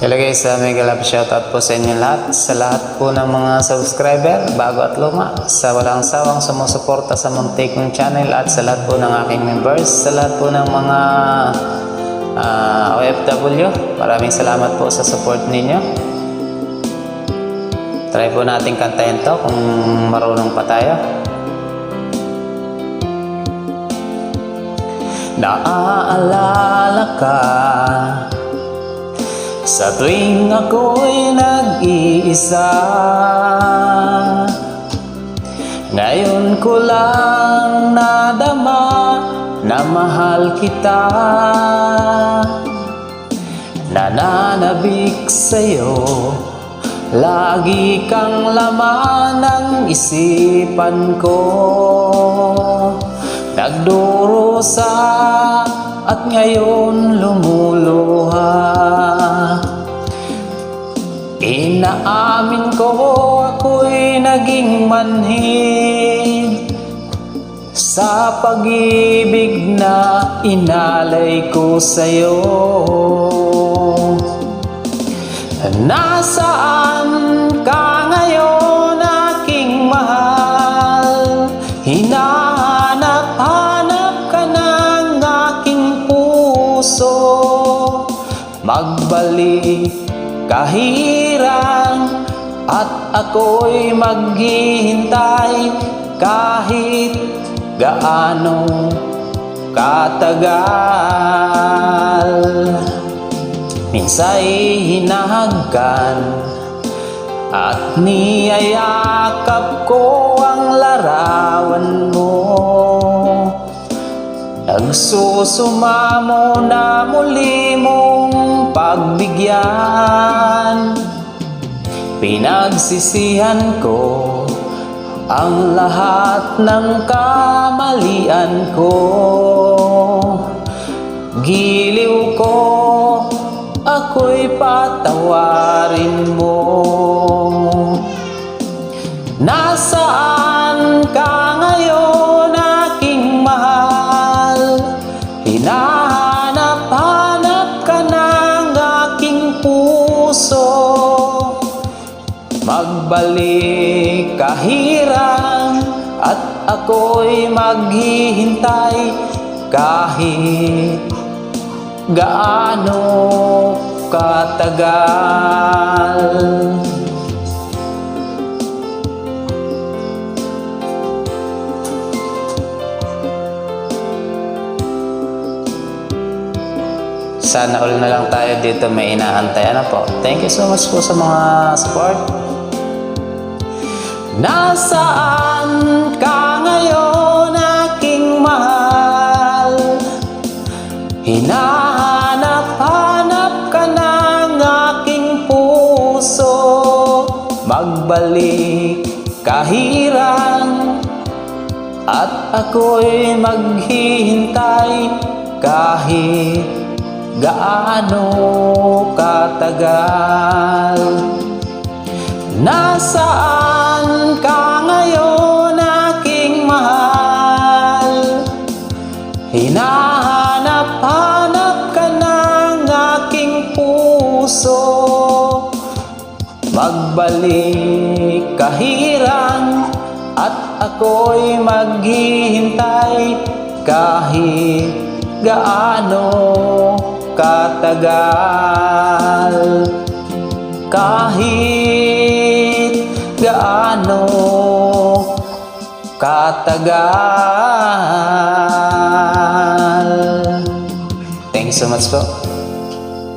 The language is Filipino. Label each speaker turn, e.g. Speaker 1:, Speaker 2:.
Speaker 1: Hello guys, mega love shoutout po sa inyo lahat. Sa lahat po ng mga subscriber, bago at luma, sa walang sawang sumusuporta sa muntik kong channel, at sa lahat po ng aking members, sa lahat po ng mga OFW, maraming salamat po sa support ninyo. Try po natin kantayin to kung marunong pa tayo. Naaalala ka sa tuwing ako'y nag-iisa, ngayon ko lang nadama na mahal kita. Nananabik sa'yo, lagi kang laman ng isipan ko. Nagdurusa at ngayon lumuluha. Inaamin ko ako'y naging manhid sa pag-ibig na inalay ko sa'yo. Nasaan ka ngayon, aking mahal? Hinahanap-hanap ka ng aking puso. Magbalik kahirang at ako'y maghihintay kahit gaano katagal. Minsa'y hinahagkan at niyayakap ko ang larawan mo. Nagsusumamo na muli mong pagbigyan. Pinagsisihan ko ang lahat ng kamalian ko. Giliw ko, ako'y patawarin mo. Nasaan ka ngayon, aking mahal? Hinahanap-hanap ka ng aking puso. Magbalik kahirang at ako'y maghihintay kahit gaano katagal. Sana all na lang tayo dito, may inaantay. Ano po? Thank you so much po sa mga support. Nasaan ka ngayon, aking mahal? Hinahanap-hanap ka ng aking puso. Magbalik kahirang at ako'y maghihintay kahit gaano katagal. Nasaan ka ngayon, aking mahal? Hinahanap-hanap ka ng aking puso. Magbalik kahirang at ako'y maghihintay kahit gaano katagal. Kahit gaano katagal. Thank you so much po.